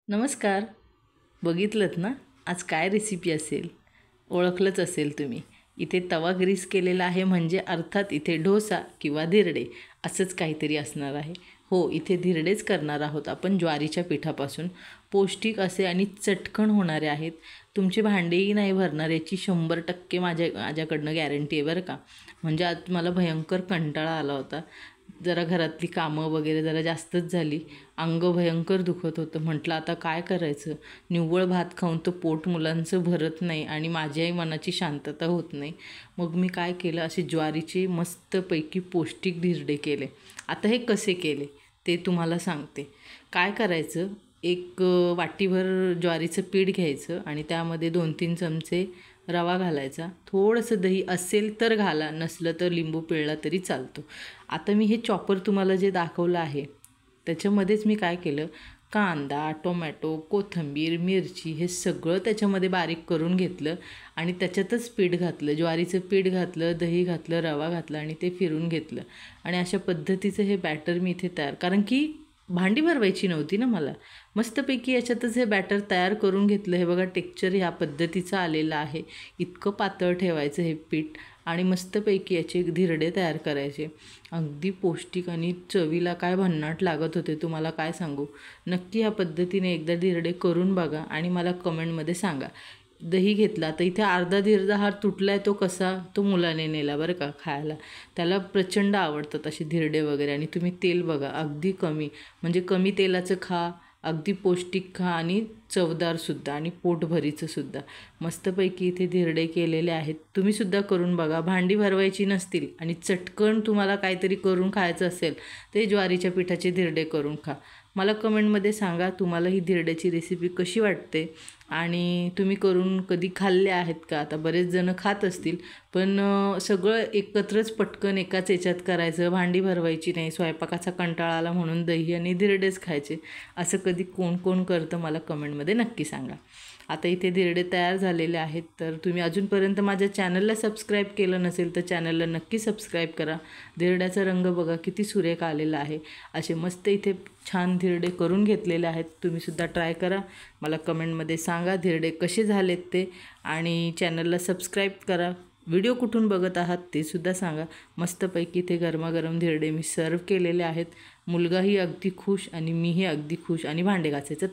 नमस्कार. बघितलंत ना आज काय रेसिपी असेल? ओळखलंच असेल तुम्ही. इथे तवा ग्रीस केलेला आहे म्हणजे अर्थात इथे डोसा किंवा धिरडे असंच काहीतरी असणार आहे. हो, इथे धिरडेच करणार आहोत आपण ज्वारीच्या पिठापासून. पौष्टिक असे आणि चटकन होणारे आहेत. तुमचे भांडेही नाही भरणार याची 100% माझ्याकडनं गॅरंटी आहे बरं का. म्हणजे आज मला भयंकर कंटाळा आला होता. जरा घरातली कामं वगैरे जरा जास्तच झाली. अंग भयंकर दुखत होतं. म्हटलं आता काय करायचं? निव्वळ भात खाऊन तर पोट मुलांचं भरत नाही आणि माझ्याही मनाची शांतता होत नाही. मग मी काय केलं, असे ज्वारीचे मस्तपैकी पौष्टिक धिरडे केले. आता हे कसे केले ते तुम्हाला सांगते. काय करायचं, एक वाटीभर ज्वारीचं पीठ घ्यायचं आणि त्यामध्ये 2-3 चमचे रवा घालायचा. थोडंसं दही असेल तर घाला, नसलं तर लिंबू पिळला तरी चालतो. आता मी हे चॉपर तुम्हाला जे दाखवलं आहे त्याच्यामध्येच मी काय केलं, कांदा, टोमॅटो, कोथिंबीर, मिरची हे सगळं त्याच्यामध्ये बारीक करून घेतलं आणि त्याच्यातच पीठ घातलं. ज्वारीचं पीठ घातलं, दही घातलं, रवा घातला आणि ते फिरून घेतलं. आणि अशा पद्धतीचं हे बॅटर मी इथे तयार, कारण की भांडी भरवायची नव्हती ना मला. मस्तपैकी याच्यातच हे बॅटर तयार करून घेतलं. हे बघा, टेक्स्चर ह्या पद्धतीचं आलेलं आहे. इतकं पातळ ठेवायचं हे पीठ आणि मस्तपैकी याचे धिरडे तयार करायचे. अगदी पौष्टिक आणि चवीला काय भन्नाट लागत होते, तुम्हाला काय सांगू. नक्की ह्या पद्धतीने एकदा धिरडे करून बघा आणि मला कमेंटमध्ये सांगा. दही घेतला तर इथे अर्धा धिरडा हा तुटला आहे. तो कसा, तो मुलाने नेला बरं का खायला. त्याला प्रचंड आवडतात असे धिरडे वगैरे. आणि तुम्ही तेल बघा, अगदी कमी, म्हणजे कमी तेलाचं खा, अगदी पौष्टिक खा आणि चवदारसुद्धा आणि पोटभरीचंसुद्धा. मस्तपैकी इथे धिरडे केलेले आहेत. तुम्हीसुद्धा करून बघा. भांडी भरवायची नसतील आणि चटकन तुम्हाला काहीतरी करून खायचं असेल ते ज्वारीच्या पिठाचे धिरडे करून खा. मला कमेंटमध्ये सांगा तुम्हाला ही धिरड्याची रेसिपी कशी वाटते आणि तुम्ही करून कधी खाल्ले आहेत का. आता बरेच जणं खात असतील, पण सगळं एकत्रच पटकन एकाच याच्यात करायचं, भांडी भरवायची नाही, स्वयंपाकाचा कंटाळा आला म्हणून दही आणि धिरडेच खायचे, असं कधी कोण कोण करतं मला कमेंटमध्ये नक्की सांगा. आता इथे धिरडे तयार झालेले आहेत. तर तुम्ही अजूनपर्यंत माझ्या चॅनलला सबस्क्राईब केलं नसेल तर चॅनलला नक्की सबस्क्राईब करा. धिरड्याचा रंग बघा किती सुरेख आलेला आहे. असे मस्त इथे छान धिरडे करून घेतलेले आहेत. तुम्हीसुद्धा ट्राय करा. मला कमेंटमध्ये सांगा धिरडे कसे झालेत ते, आणि चॅनलला सबस्क्राईब करा. व्हिडिओ कुठून बघत आहात ते सुद्धा सांगा. मस्तपैकी इथे गरमागरम धिरडे मी सर्व केलेले आहेत. मुलगाही अगदी खुश आणि मीही अगदी खुश आणि भांडे घासायचं तर